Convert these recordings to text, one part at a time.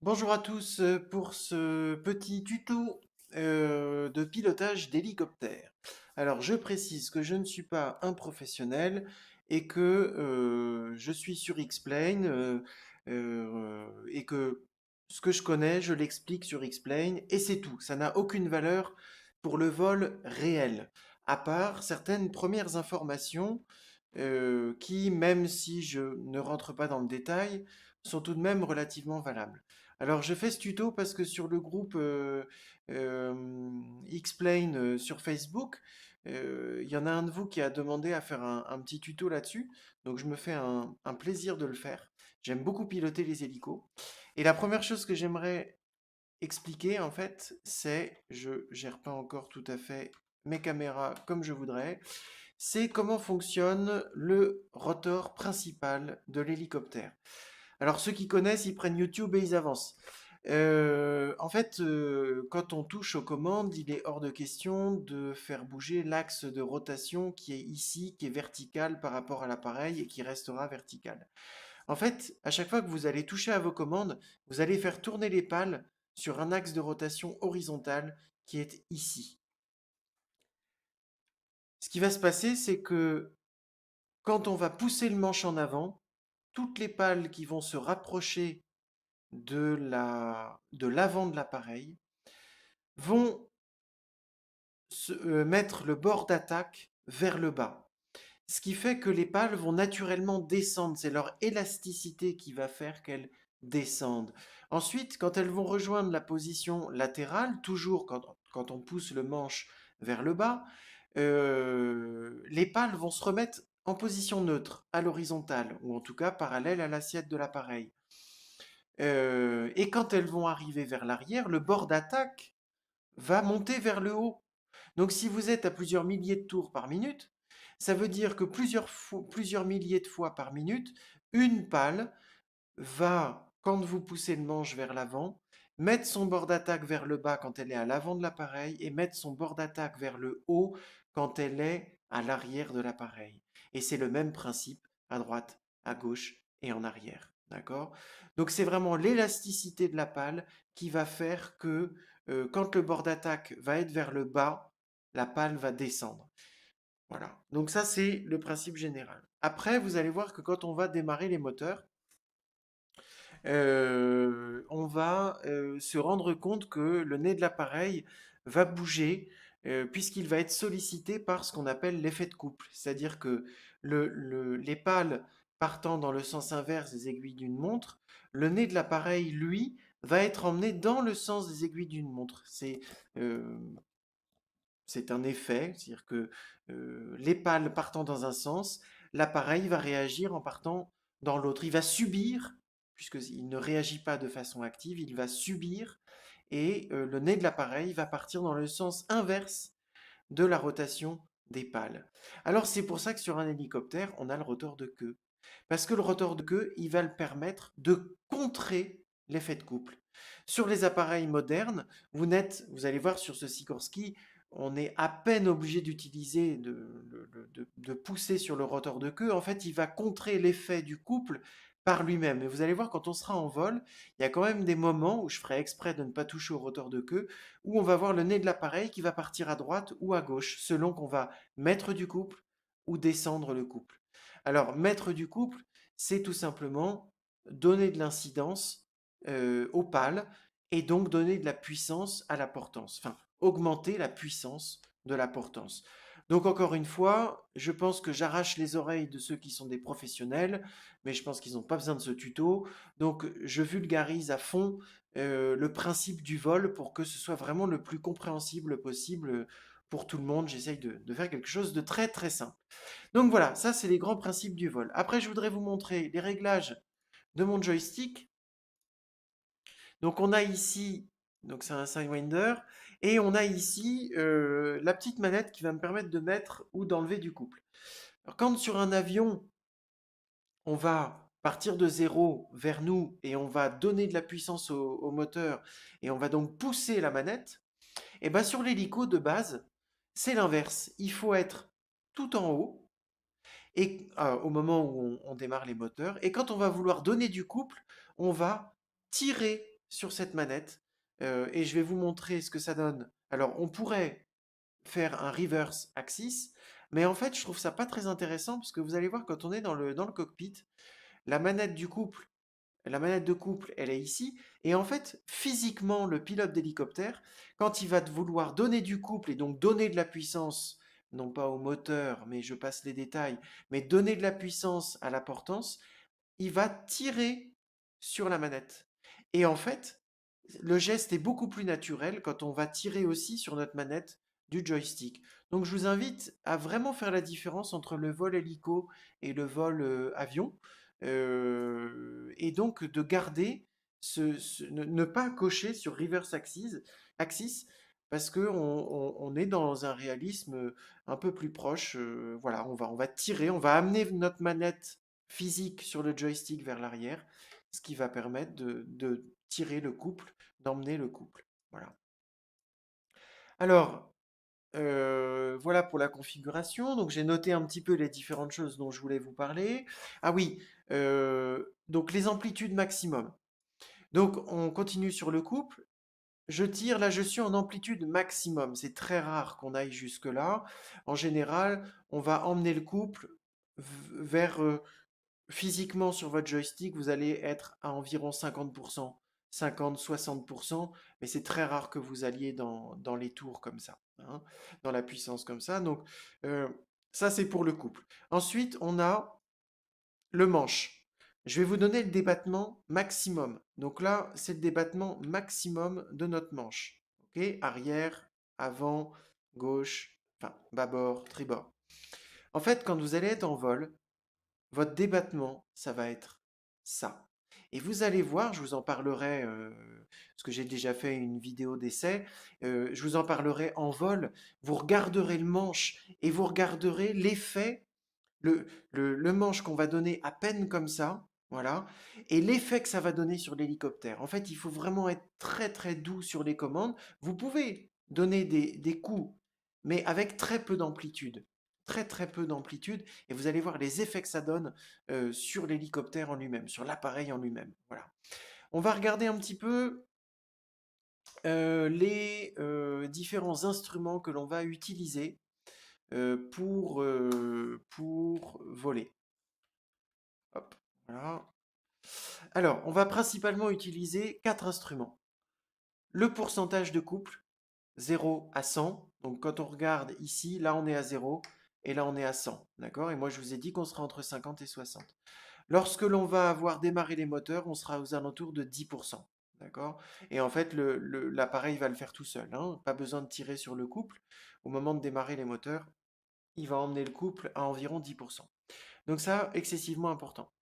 Bonjour à tous pour ce petit tuto de pilotage d'hélicoptère. Alors je précise que je ne suis pas un professionnel et que je suis sur X-Plane et que ce que je connais, je l'explique sur X-Plane et c'est tout. Ça n'a aucune valeur pour le vol réel, à part certaines premières informations qui, même si je ne rentre pas dans le détail, sont tout de même relativement valables. Alors, je fais ce tuto parce que sur le groupe Explain sur Facebook, il y en a un de vous qui a demandé à faire un petit tuto là-dessus. Donc, je me fais un plaisir de le faire. J'aime beaucoup piloter les hélicos. Et la première chose que j'aimerais expliquer, en fait, c'est, je gère pas encore tout à fait mes caméras comme je voudrais, c'est comment fonctionne le rotor principal de l'hélicoptère. Alors ceux qui connaissent, ils prennent YouTube et ils avancent. Quand on touche aux commandes, il est hors de question de faire bouger l'axe de rotation qui est ici, qui est vertical par rapport à l'appareil et qui restera vertical. En fait, à chaque fois que vous allez toucher à vos commandes, vous allez faire tourner les pales sur un axe de rotation horizontal qui est ici. Ce qui va se passer, c'est que quand on va pousser le manche en avant, toutes les pales qui vont se rapprocher de l'avant de l'appareil vont mettre le bord d'attaque vers le bas. Ce qui fait que les pales vont naturellement descendre. C'est leur élasticité qui va faire qu'elles descendent. Ensuite, quand elles vont rejoindre la position latérale, toujours quand on pousse le manche vers le bas, les pales vont se remettre en position neutre, à l'horizontale, ou en tout cas parallèle à l'assiette de l'appareil. Et quand elles vont arriver vers l'arrière, le bord d'attaque va monter vers le haut. Donc si vous êtes à plusieurs milliers de tours par minute, ça veut dire que plusieurs milliers de fois par minute, une pale va, quand vous poussez le manche vers l'avant, mettre son bord d'attaque vers le bas quand elle est à l'avant de l'appareil et mettre son bord d'attaque vers le haut quand elle est à l'arrière de l'appareil. Et c'est le même principe à droite, à gauche et en arrière. D'accord? Donc c'est vraiment l'élasticité de la pale qui va faire que quand le bord d'attaque va être vers le bas, la pale va descendre. Voilà. Donc ça, c'est le principe général. Après, vous allez voir que quand on va démarrer les moteurs, on va se rendre compte que le nez de l'appareil va bouger puisqu'il va être sollicité par ce qu'on appelle l'effet de couple. C'est-à-dire que les pales partant dans le sens inverse des aiguilles d'une montre, le nez de l'appareil, lui, va être emmené dans le sens des aiguilles d'une montre. Euh, c'est un effet, c'est-à-dire que les pales partant dans un sens, l'appareil va réagir en partant dans l'autre. Il va subir, puisqu'il ne réagit pas de façon active, il va subir et le nez de l'appareil va partir dans le sens inverse de la rotation des pales. Alors c'est pour ça que sur un hélicoptère, on a le rotor de queue. Parce que le rotor de queue, il va le permettre de contrer l'effet de couple. Sur les appareils modernes, vous allez voir sur ce Sikorsky, on est à peine obligé d'utiliser, de pousser sur le rotor de queue. En fait, il va contrer l'effet du couple par lui-même. Et vous allez voir, quand on sera en vol, il y a quand même des moments où je ferai exprès de ne pas toucher au rotor de queue, où on va voir le nez de l'appareil qui va partir à droite ou à gauche, selon qu'on va mettre du couple ou descendre le couple. Alors, mettre du couple, c'est tout simplement donner de l'incidence aux pales et donc donner de la puissance à la portance, enfin, augmenter la puissance de la portance. Donc encore une fois, je pense que j'arrache les oreilles de ceux qui sont des professionnels, mais je pense qu'ils n'ont pas besoin de ce tuto. Donc je vulgarise à fond le principe du vol pour que ce soit vraiment le plus compréhensible possible pour tout le monde. J'essaye de faire quelque chose de très très simple. Donc voilà, ça c'est les grands principes du vol. Après, je voudrais vous montrer les réglages de mon joystick. Donc on a ici, donc c'est un Sidewinder, et on a ici la petite manette qui va me permettre de mettre ou d'enlever du couple. Alors quand sur un avion, on va partir de zéro vers nous et on va donner de la puissance au moteur et on va donc pousser la manette, et bien sur l'hélico de base, c'est l'inverse. Il faut être tout en haut et au moment où on démarre les moteurs. Et quand on va vouloir donner du couple, on va tirer sur cette manette et je vais vous montrer ce que ça donne. Alors, on pourrait faire un reverse axis, mais en fait, je trouve ça pas très intéressant parce que vous allez voir quand on est dans le cockpit, la manette du couple, la manette de couple, elle est ici. Et en fait, physiquement, le pilote d'hélicoptère, quand il va vouloir donner du couple et donc donner de la puissance, non pas au moteur, mais je passe les détails, mais donner de la puissance à la portance, il va tirer sur la manette. Et en fait, le geste est beaucoup plus naturel quand on va tirer aussi sur notre manette du joystick. Donc je vous invite à vraiment faire la différence entre le vol hélico et le vol avion. Et donc de garder ne pas cocher sur reverse axis parce que on est dans un réalisme un peu plus proche. Voilà, on va tirer, on va amener notre manette physique sur le joystick vers l'arrière, ce qui va permettre de tirer le couple, d'emmener le couple. Voilà. Alors, voilà pour la configuration. Donc j'ai noté un petit peu les différentes choses dont je voulais vous parler. Ah oui, donc les amplitudes maximum. Donc on continue sur le couple. Je tire, là je suis en amplitude maximum. C'est très rare qu'on aille jusque-là. En général, on va emmener le couple vers physiquement sur votre joystick, vous allez être à environ 50%, 50-60%, mais c'est très rare que vous alliez dans les tours comme ça, hein, dans la puissance comme ça. Donc euh, ça c'est pour le couple. Ensuite, on a le manche. Je vais vous donner le débattement maximum. Donc là, c'est le débattement maximum de notre manche. Ok, arrière, avant, gauche, enfin bâbord, tribord. En fait, quand vous allez être en vol, votre débattement, ça va être ça. Et vous allez voir, je vous en parlerai, parce que j'ai déjà fait une vidéo d'essai, je vous en parlerai en vol. Vous regarderez le manche et vous regarderez l'effet, le manche qu'on va donner à peine comme ça, voilà, et l'effet que ça va donner sur l'hélicoptère. En fait, il faut vraiment être très très doux sur les commandes. Vous pouvez donner des coups, mais avec très peu d'amplitude. Très très peu d'amplitude, et vous allez voir les effets que ça donne sur l'hélicoptère en lui-même, sur l'appareil en lui-même. Voilà. On va regarder un petit peu les différents instruments que l'on va utiliser pour voler. Hop, voilà. Alors, on va principalement utiliser quatre instruments. Le pourcentage de couple, 0 à 100. Donc quand on regarde ici, là on est à 0 et là on est à 100. D'accord? Et moi je vous ai dit qu'on sera entre 50 et 60. Lorsque l'on va avoir démarré les moteurs, on sera aux alentours de 10%. D'accord? Et en fait, l'appareil va le faire tout seul, hein. Pas besoin de tirer sur le couple. Au moment de démarrer les moteurs, il va emmener le couple à environ 10%. Donc ça, excessivement important.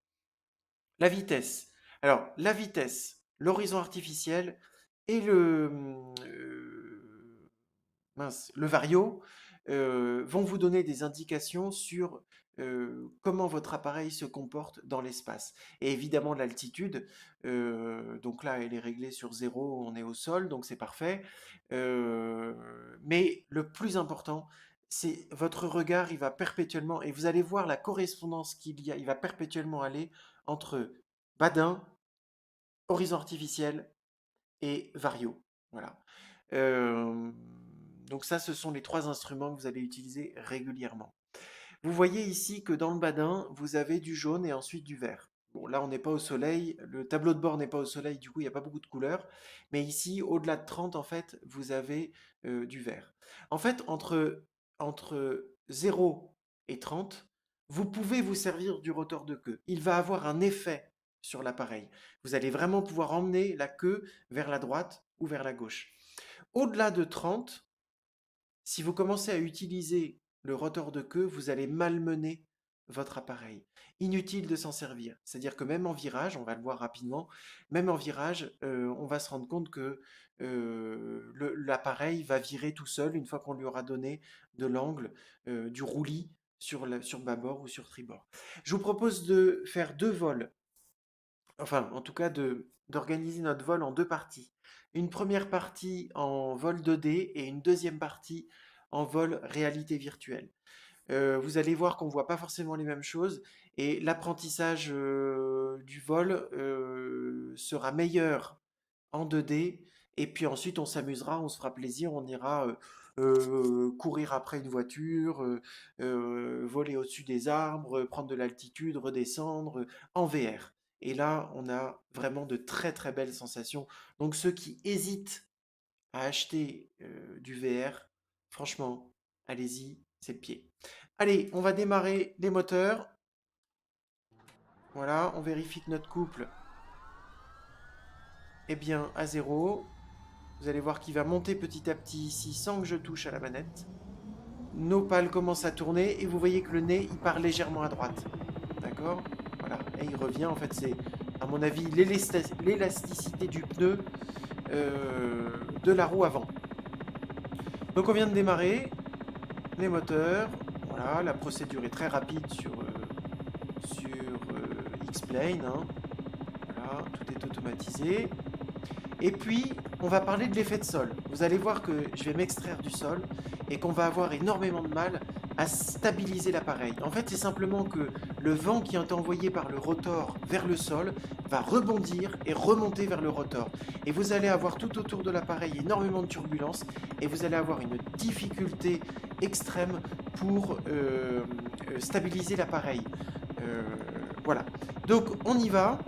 La vitesse. Alors, la vitesse, l'horizon artificiel et le vario vont vous donner des indications sur comment votre appareil se comporte dans l'espace. Et évidemment, l'altitude, donc là, elle est réglée sur 0, on est au sol, donc c'est parfait. Euh, mais le plus important, c'est votre regard, il va perpétuellement, et vous allez voir la correspondance qu'il y a, il va perpétuellement aller entre badin, horizon artificiel et vario. Voilà. Euh, donc ça, ce sont les trois instruments que vous allez utiliser régulièrement. Vous voyez ici que dans le badin, vous avez du jaune et ensuite du vert. Bon, là, on n'est pas au soleil, le tableau de bord n'est pas au soleil, du coup, il n'y a pas beaucoup de couleurs. Mais ici, au-delà de 30, en fait, vous avez du vert. En fait, entre 0 et 30, vous pouvez vous servir du rotor de queue. Il va avoir un effet sur l'appareil. Vous allez vraiment pouvoir emmener la queue vers la droite ou vers la gauche. Au-delà de 30, si vous commencez à utiliser le rotor de queue, vous allez malmener votre appareil. Inutile de s'en servir. C'est-à-dire que même en virage, on va le voir rapidement, même en virage, on va se rendre compte que l'appareil va virer tout seul une fois qu'on lui aura donné de l'angle, du roulis sur bâbord ou sur tribord. Je vous propose de faire deux vols, enfin en tout cas d'organiser notre vol en deux parties. Une première partie en vol 2D et une deuxième partie en vol réalité virtuelle. Vous allez voir qu'on ne voit pas forcément les mêmes choses et l'apprentissage du vol sera meilleur en 2D. Et puis ensuite, on s'amusera, on se fera plaisir, on ira courir après une voiture, voler au-dessus des arbres, prendre de l'altitude, redescendre en VR. Et là, on a vraiment de très très belles sensations. Donc ceux qui hésitent à acheter du VR, franchement, allez-y, c'est le pied. Allez, on va démarrer les moteurs. Voilà, on vérifie que notre couple est bien à 0. Vous allez voir qu'il va monter petit à petit ici sans que je touche à la manette. Nos pales commencent à tourner et vous voyez que le nez, il part légèrement à droite. D'accord? Voilà, et il revient. En fait, c'est, à mon avis, l'élasticité du pneu de la roue avant. Donc on vient de démarrer les moteurs. Voilà, la procédure est très rapide sur X-Plane. Hein. Voilà, tout est automatisé. Et puis, on va parler de l'effet de sol. Vous allez voir que je vais m'extraire du sol et qu'on va avoir énormément de mal à stabiliser l'appareil. En fait, c'est simplement que le vent qui est envoyé par le rotor vers le sol va rebondir et remonter vers le rotor. Et vous allez avoir tout autour de l'appareil énormément de turbulences et vous allez avoir une difficulté extrême pour stabiliser l'appareil. Voilà. Donc, on y va.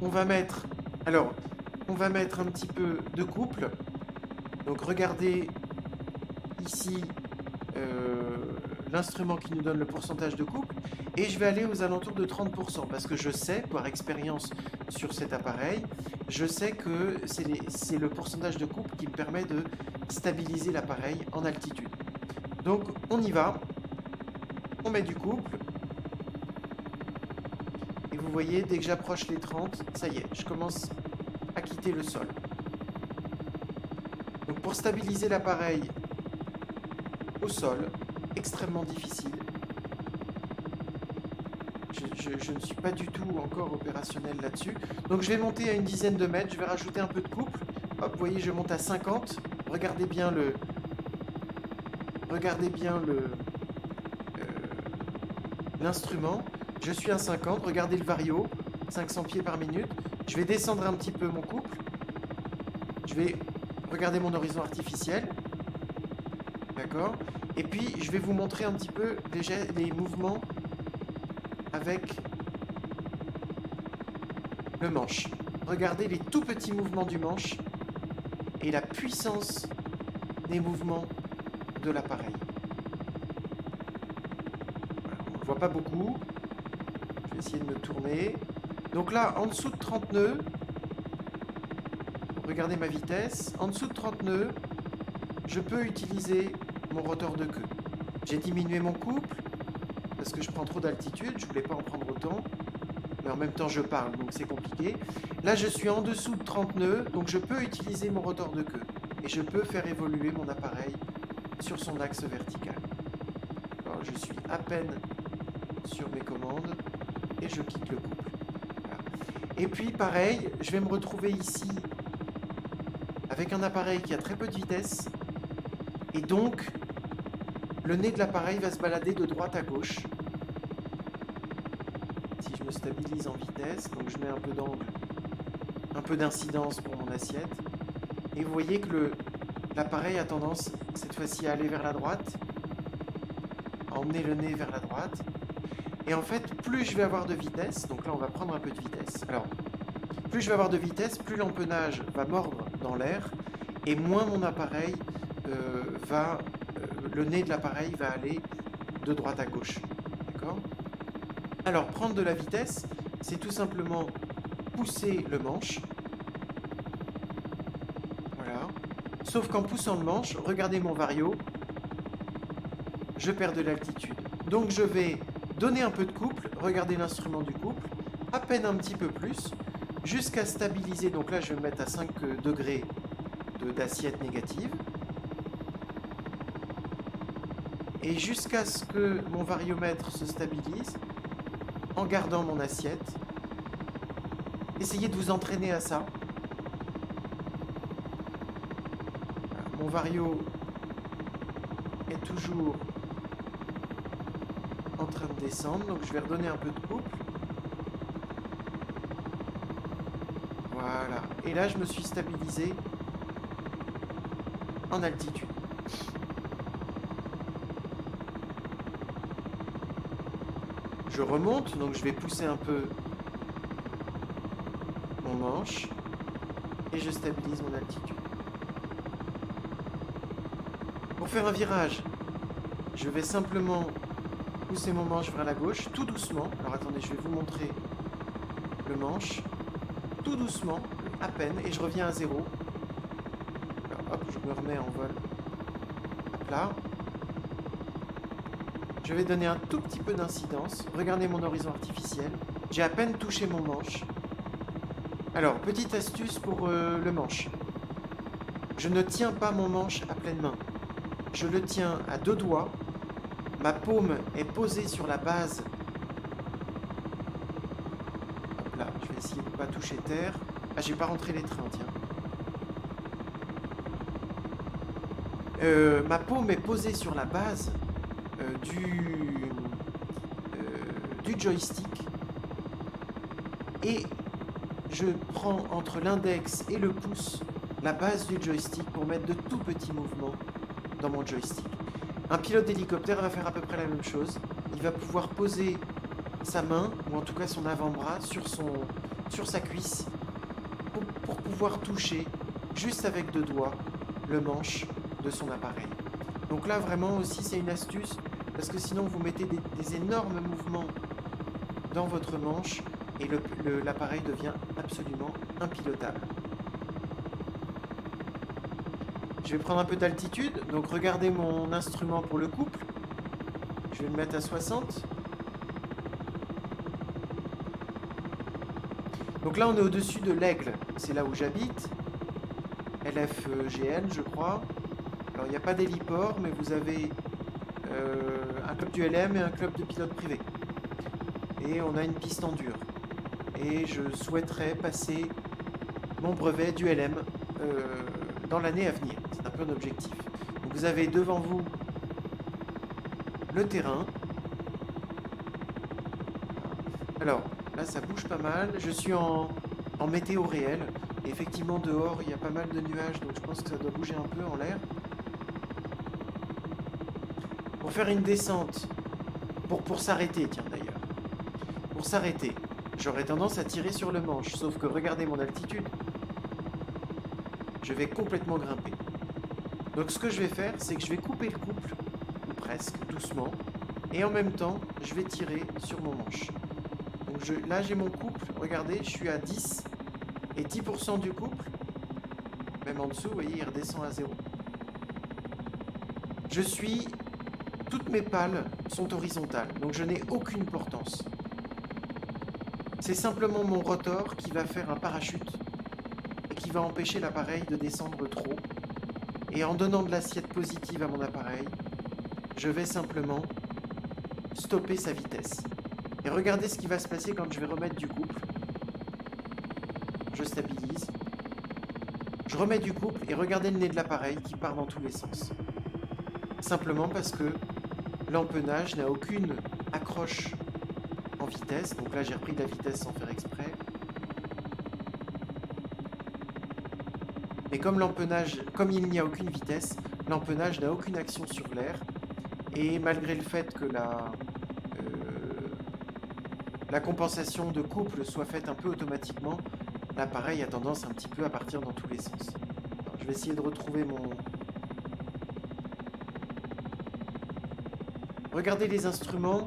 On va mettre... Alors, on va mettre un petit peu de couple. Donc regardez ici l'instrument qui nous donne le pourcentage de couple. Et je vais aller aux alentours de 30%. Parce que je sais, par expérience sur cet appareil, je sais que c'est le pourcentage de couple qui me permet de stabiliser l'appareil en altitude. Donc on y va. On met du couple. Et vous voyez, dès que j'approche les 30, ça y est, je commence à quitter le sol. Donc pour stabiliser l'appareil au sol, extrêmement difficile. Je ne suis pas du tout encore opérationnel là-dessus. Donc je vais monter à une dizaine de mètres, je vais rajouter un peu de couple. Hop, vous voyez, je monte à 50. Regardez bien l'instrument. Je suis à 50, regardez le vario, 500 pieds par minute. Je vais descendre un petit peu mon couple. Je vais regarder mon horizon artificiel. D'accord? Et puis, je vais vous montrer un petit peu les mouvements avec le manche. Regardez les tout petits mouvements du manche et la puissance des mouvements de l'appareil. Voilà, on ne le voit pas beaucoup. Je vais essayer de me tourner. Donc là, en dessous de 30 nœuds, regardez ma vitesse. En dessous de 30 nœuds, je peux utiliser mon rotor de queue. J'ai diminué mon couple parce que je prends trop d'altitude, je voulais pas en prendre autant, mais en même temps je parle, donc c'est compliqué. Là, je suis en dessous de 30 nœuds, donc je peux utiliser mon rotor de queue et je peux faire évoluer mon appareil sur son axe vertical. Alors, je suis à peine sur mes commandes et je quitte le couple. Voilà. Et puis pareil, je vais me retrouver ici avec un appareil qui a très peu de vitesse et donc le nez de l'appareil va se balader de droite à gauche. Si je me stabilise en vitesse, donc je mets un peu d'angle, un peu d'incidence pour mon assiette. Et vous voyez que l'appareil a tendance cette fois-ci à aller vers la droite, à emmener le nez vers la droite. Et en fait, plus je vais avoir de vitesse, donc là on va prendre un peu de vitesse. Alors, plus je vais avoir de vitesse, plus l'empennage va mordre dans l'air, et moins mon appareil le nez de l'appareil va aller de droite à gauche. D'accord? Alors, prendre de la vitesse, c'est tout simplement pousser le manche. Voilà. Sauf qu'en poussant le manche, regardez mon vario, je perds de l'altitude. Donc je vais donner un peu de couple, regardez l'instrument du couple, à peine un petit peu plus, jusqu'à stabiliser. Donc là, je vais me mettre à 5 degrés d'assiette négative. Et jusqu'à ce que mon variomètre se stabilise, en gardant mon assiette. Essayez de vous entraîner à ça. Voilà, mon vario est toujours en train de descendre, donc je vais redonner un peu de couple. Voilà. Et là, je me suis stabilisé en altitude. Je remonte, donc je vais pousser un peu mon manche et je stabilise mon altitude. Pour faire un virage, je vais simplement pousser mon manche vers la gauche, tout doucement. Alors attendez, je vais vous montrer le manche. Tout doucement, à peine, et je reviens à zéro. Alors, hop, je me remets en vol à plat. Je vais donner un tout petit peu d'incidence. Regardez mon horizon artificiel. J'ai à peine touché mon manche. Alors, petite astuce pour le manche. Je ne tiens pas mon manche à pleine main. Je le tiens à deux doigts. Ma paume est posée sur la base. Hop là, je vais essayer de ne pas toucher terre. Ah, j'ai pas rentré les trains, tiens. Ma paume est posée sur la base du joystick et je prends entre l'index et le pouce la base du joystick pour mettre de tout petits mouvements dans mon joystick. Un pilote d'hélicoptère va faire à peu près la même chose. Il va pouvoir poser sa main, ou en tout cas son avant-bras, sur sa cuisse pour pouvoir toucher, juste avec deux doigts, le manche de son appareil. Donc là, vraiment aussi, c'est une astuce, parce que sinon, vous mettez des énormes mouvements dans votre manche, et l'appareil devient absolument impilotable. Je vais prendre un peu d'altitude, donc regardez mon instrument pour le couple. Je vais le mettre à 60. Donc là, on est au-dessus de l'Aigle, c'est là où j'habite. LFGN, je crois. Alors, il n'y a pas d'héliport, mais vous avez un club du LM et un club de pilotes privés. Et on a une piste en dur. Et je souhaiterais passer mon brevet du LM dans l'année à venir. C'est un peu un objectif. Donc vous avez devant vous le terrain. Alors, là, ça bouge pas mal. Je suis en météo réel. Et effectivement, dehors, il y a pas mal de nuages, donc je pense que ça doit bouger un peu en l'air. Pour faire une descente, pour s'arrêter, tiens d'ailleurs. Pour s'arrêter, j'aurais tendance à tirer sur le manche, sauf que regardez mon altitude. Je vais complètement grimper. Donc ce que je vais faire, c'est que je vais couper le couple, ou presque, doucement, et en même temps, je vais tirer sur mon manche. Donc là, j'ai mon couple, regardez, je suis à 10, et 10% du couple, même en dessous, vous voyez, il redescend à 0. Toutes mes pales sont horizontales, donc je n'ai aucune portance. C'est simplement mon rotor qui va faire un parachute et qui va empêcher l'appareil de descendre trop. Et en donnant de l'assiette positive à mon appareil, je vais simplement stopper sa vitesse. Et regardez ce qui va se passer quand je vais remettre du couple. Je stabilise. Je remets du couple et regardez le nez de l'appareil qui part dans tous les sens. Simplement parce que l'empennage n'a aucune accroche en vitesse. Donc là, j'ai repris de la vitesse sans faire exprès. Mais comme il n'y a aucune vitesse, l'empennage n'a aucune action sur l'air. Et malgré le fait que la compensation de couple soit faite un peu automatiquement, l'appareil a tendance un petit peu à partir dans tous les sens. Alors, je vais essayer de retrouver mon... Regardez les instruments,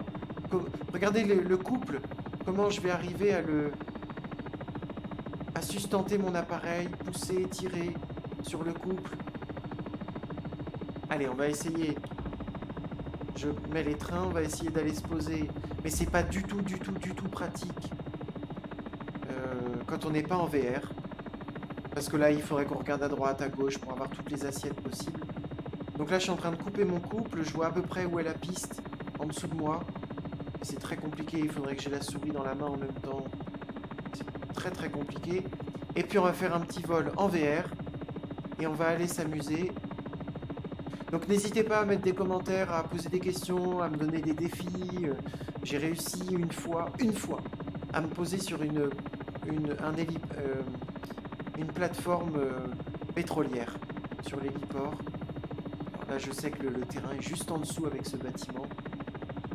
regardez le couple, comment je vais arriver à sustenter mon appareil, pousser, tirer sur le couple. Allez, on va essayer. Je mets les trains, on va essayer d'aller se poser. Mais c'est pas du tout pratique quand on n'est pas en VR. Parce que là, il faudrait qu'on regarde à droite, à gauche pour avoir toutes les assiettes possibles. Donc là, je suis en train de couper mon couple. Je vois à peu près où est la piste en dessous de moi. C'est très compliqué. Il faudrait que j'ai la souris dans la main en même temps. C'est très compliqué. Et puis, on va faire un petit vol en VR. Et on va aller s'amuser. Donc n'hésitez pas à mettre des commentaires, à poser des questions, à me donner des défis. J'ai réussi une fois, à me poser sur une plateforme pétrolière sur l'héliport. Alors là, je sais que le terrain est juste en dessous avec ce bâtiment.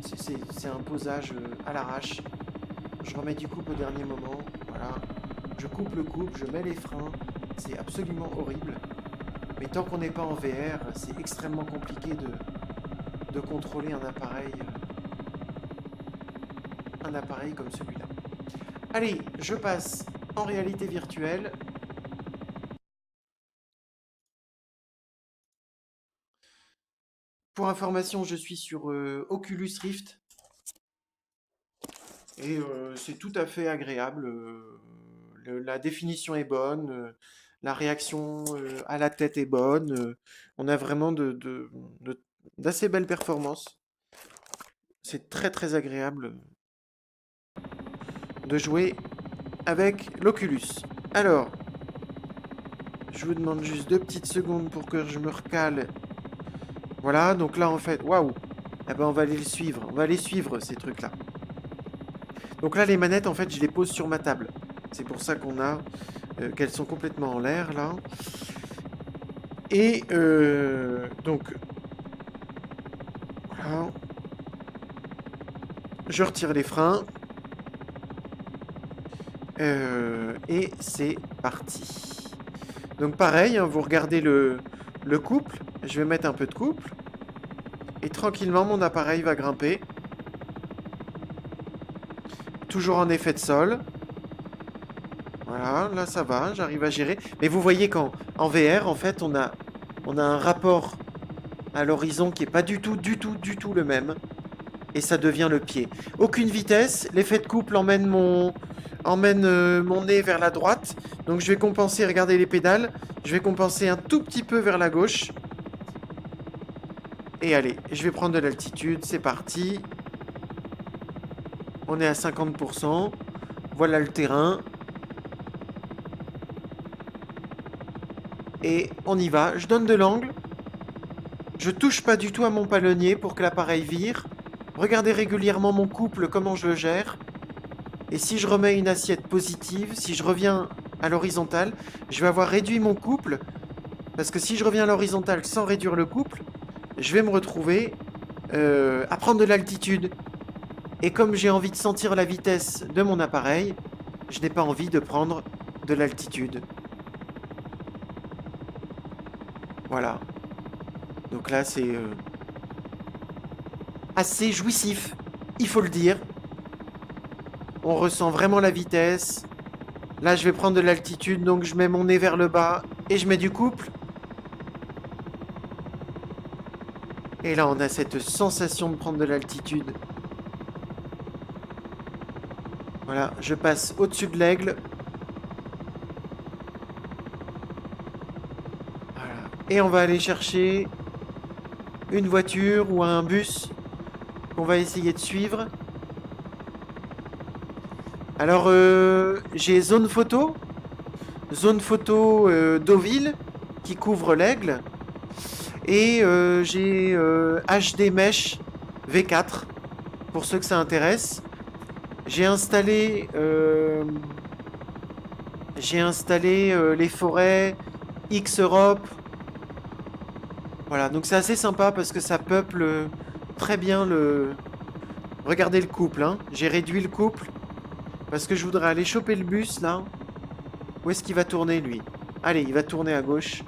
C'est un posage à l'arrache. Je remets du couple au dernier moment. Voilà. Je coupe le couple, je mets les freins. C'est absolument horrible. Mais tant qu'on n'est pas en VR, c'est extrêmement compliqué de contrôler un appareil comme celui-là. Allez, je passe en réalité virtuelle. Pour information, je suis sur Oculus Rift et c'est tout à fait agréable. La définition est bonne, la réaction à la tête est bonne. On a vraiment d'assez belles performances. C'est très très agréable de jouer avec l'Oculus. Alors, je vous demande juste 2 petites secondes pour que je me recale. Voilà, donc là en fait, waouh, eh ben on va aller le suivre, on va aller suivre ces trucs-là. Donc là les manettes en fait je les pose sur ma table. C'est pour ça qu'on a qu'elles sont complètement en l'air là. Et donc voilà, je retire les freins et c'est parti. Donc pareil, hein, vous regardez le couple, je vais mettre un peu de couple et tranquillement mon appareil va grimper. Toujours en effet de sol. Voilà, là ça va, j'arrive à gérer. Mais vous voyez qu'en VR, en fait, on a un rapport à l'horizon qui est pas du tout le même. Et ça devient le pied. Aucune vitesse, l'effet de couple emmène mon nez vers la droite. Donc je vais compenser, regardez les pédales. Je vais compenser un tout petit peu vers la gauche. Et allez, je vais prendre de l'altitude, c'est parti. On est à 50%. Voilà le terrain. Et on y va. Je donne de l'angle. Je touche pas du tout à mon palonnier pour que l'appareil vire. Regardez régulièrement mon couple, comment je le gère. Et si je remets une assiette positive, si je reviens à l'horizontale, je vais avoir réduit mon couple. Parce que si je reviens à l'horizontale sans réduire le couple, je vais me retrouver à prendre de l'altitude. Et comme j'ai envie de sentir la vitesse de mon appareil, je n'ai pas envie de prendre de l'altitude. Voilà. Donc là, c'est assez jouissif, il faut le dire. On ressent vraiment la vitesse. Là, je vais prendre de l'altitude, donc je mets mon nez vers le bas et je mets du couple. Et là, on a cette sensation de prendre de l'altitude. Voilà, je passe au-dessus de l'aigle. Voilà. Et on va aller chercher une voiture ou un bus qu'on va essayer de suivre. Alors, j'ai zone photo Deauville qui couvre l'aigle. Et j'ai HD Mesh V4 pour ceux que ça intéresse. J'ai installé les forêts X Europe. Voilà, donc c'est assez sympa parce que ça peuple très bien le... Regardez le couple, hein. J'ai réduit le couple parce que je voudrais aller choper le bus là. Où est-ce qu'il va tourner lui? Allez, il va tourner à gauche.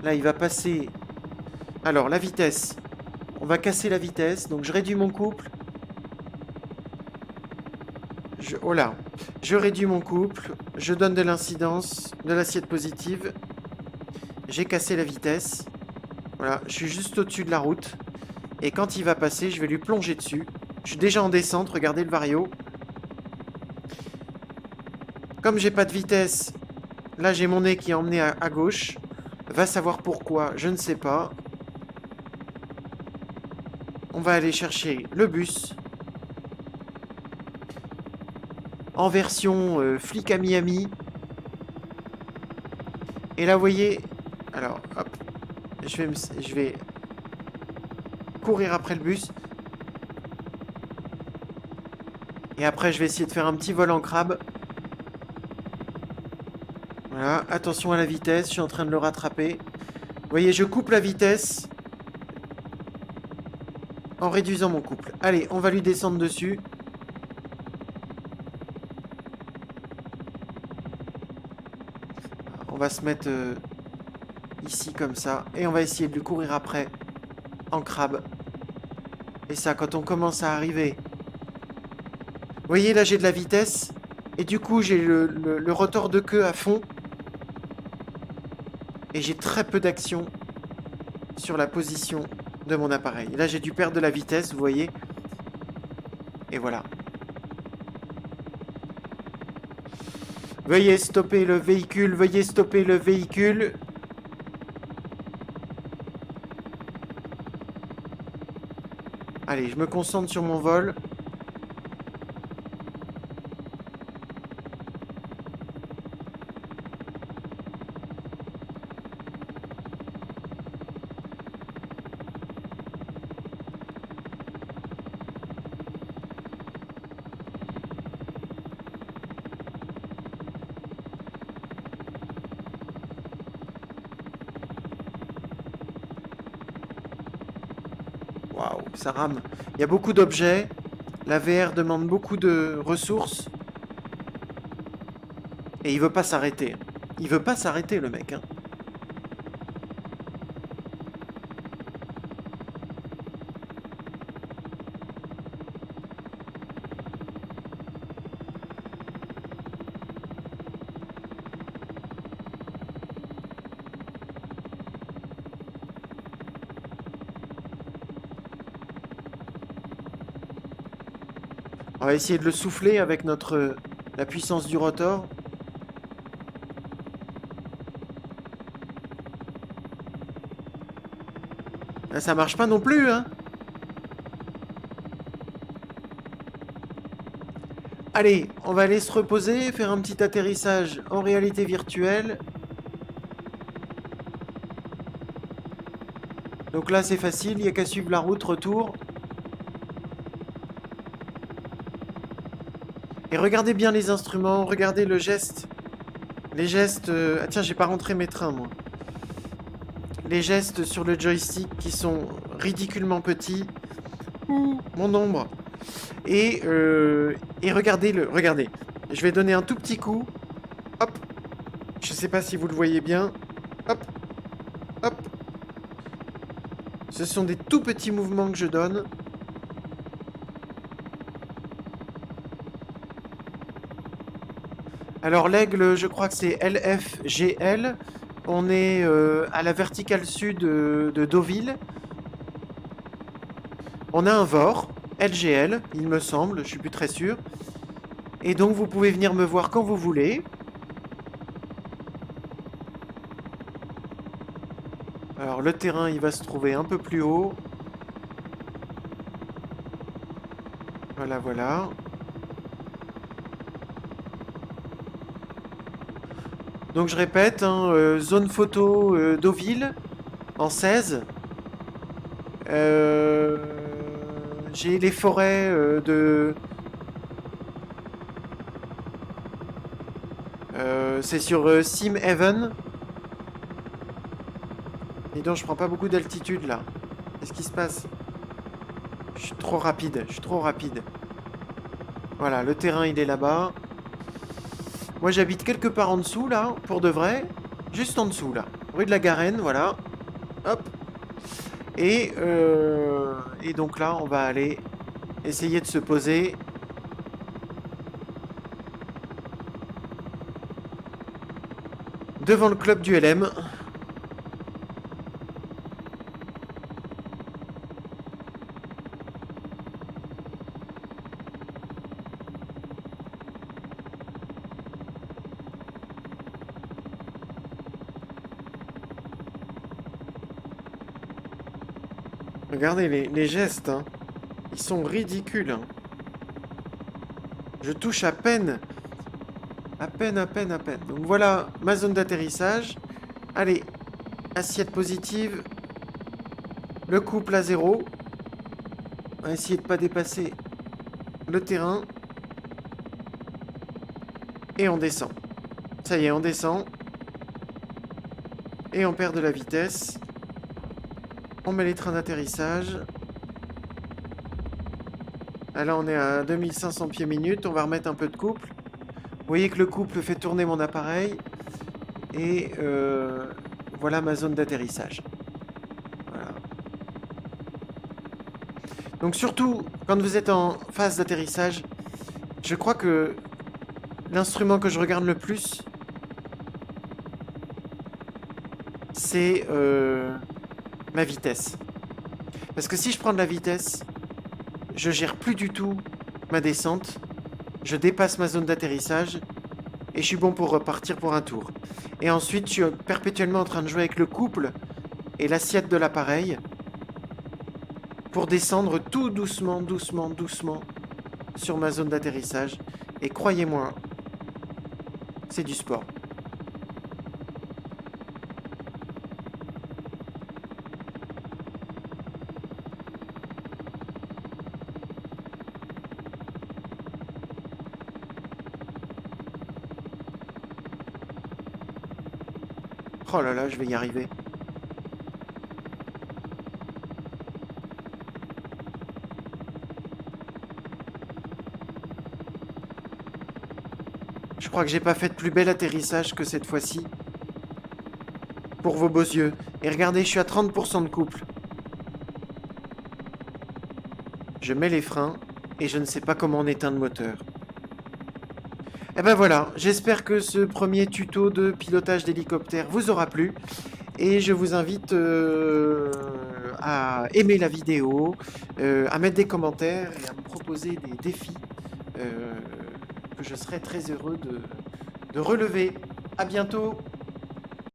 Là, il va passer... Alors, la vitesse. On va casser la vitesse. Donc, je réduis mon couple. Oh là. Je réduis mon couple. Je donne de l'incidence, de l'assiette positive. J'ai cassé la vitesse. Voilà, je suis juste au-dessus de la route. Et quand il va passer, je vais lui plonger dessus. Je suis déjà en descente, regardez le vario. Comme j'ai pas de vitesse, là j'ai mon nez qui est emmené à gauche. Va savoir pourquoi, je ne sais pas. On va aller chercher le bus. En version flic à Miami. Et là, vous voyez... Alors, hop. Je vais courir après le bus. Et après, je vais essayer de faire un petit vol en crabe. Voilà, attention à la vitesse, je suis en train de le rattraper. Vous voyez, je coupe la vitesse en réduisant mon couple. Allez, on va lui descendre dessus. On va se mettre ici comme ça. Et on va essayer de lui courir après en crabe. Et ça, quand on commence à arriver. Vous voyez, là j'ai de la vitesse. Et du coup, j'ai le rotor de queue à fond. Et j'ai très peu d'action sur la position de mon appareil. Là, j'ai dû perdre de la vitesse, vous voyez. Et voilà. Veuillez stopper le véhicule, veuillez stopper le véhicule. Allez, je me concentre sur mon vol. Waouh, ça rame. Il y a beaucoup d'objets. La VR demande beaucoup de ressources. Et il veut pas s'arrêter. Il veut pas s'arrêter, le mec, hein. On va essayer de le souffler avec la puissance du rotor. Là, ça marche pas non plus, hein. Allez, on va aller se reposer, faire un petit atterrissage en réalité virtuelle. Donc là, c'est facile, il n'y a qu'à suivre la route retour. Et regardez bien les instruments, regardez le geste. Les gestes... Ah tiens, j'ai pas rentré mes trains, moi. Les gestes sur le joystick qui sont ridiculement petits. Ouh, mon ombre. Et regardez-le, regardez. Je vais donner un tout petit coup. Hop. Je sais pas si vous le voyez bien. Hop. Hop. Ce sont des tout petits mouvements que je donne. Alors l'aigle, je crois que c'est LFGL. On est à la verticale sud de Deauville. On a un VOR, LGL, il me semble, je suis plus très sûr. Et donc vous pouvez venir me voir quand vous voulez. Alors le terrain, il va se trouver un peu plus haut. Voilà, voilà. Donc je répète, hein, zone photo Deauville en 16. J'ai les forêts c'est sur Sim Haven. Et donc je prends pas beaucoup d'altitude là. Qu'est-ce qui se passe? Je suis trop rapide, je suis trop rapide. Voilà, le terrain il est là-bas. Moi j'habite quelque part en dessous là, pour de vrai. Juste en dessous là. Rue de la Garenne, voilà. Hop. Et donc là on va aller essayer de se poser. Devant le club du LM. Regardez les gestes, hein. Ils sont ridicules, hein. Je touche à peine. À peine, à peine, à peine. Donc voilà ma zone d'atterrissage. Allez, assiette positive. Le couple à 0. On va essayer de ne pas dépasser le terrain. Et on descend. Ça y est, on descend. Et on perd de la vitesse. On met les trains d'atterrissage. Ah, là, on est à 2500 pieds minutes. On va remettre un peu de couple. Vous voyez que le couple fait tourner mon appareil. Et voilà ma zone d'atterrissage. Voilà. Donc surtout, quand vous êtes en phase d'atterrissage, je crois que l'instrument que je regarde le plus, c'est ma vitesse. Parce que si je prends de la vitesse, je gère plus du tout ma descente, je dépasse ma zone d'atterrissage et je suis bon pour repartir pour un tour. Et ensuite, je suis perpétuellement en train de jouer avec le couple et l'assiette de l'appareil pour descendre tout doucement, doucement, doucement sur ma zone d'atterrissage. Et croyez-moi, c'est du sport. Oh là là, je vais y arriver. Je crois que j'ai pas fait de plus bel atterrissage que cette fois-ci. Pour vos beaux yeux. Et regardez, je suis à 30% de couple. Je mets les freins et je ne sais pas comment on éteint le moteur. Et ben voilà, j'espère que ce premier tuto de pilotage d'hélicoptère vous aura plu. Et je vous invite à aimer la vidéo, à mettre des commentaires et à me proposer des défis que je serai très heureux de relever. À bientôt!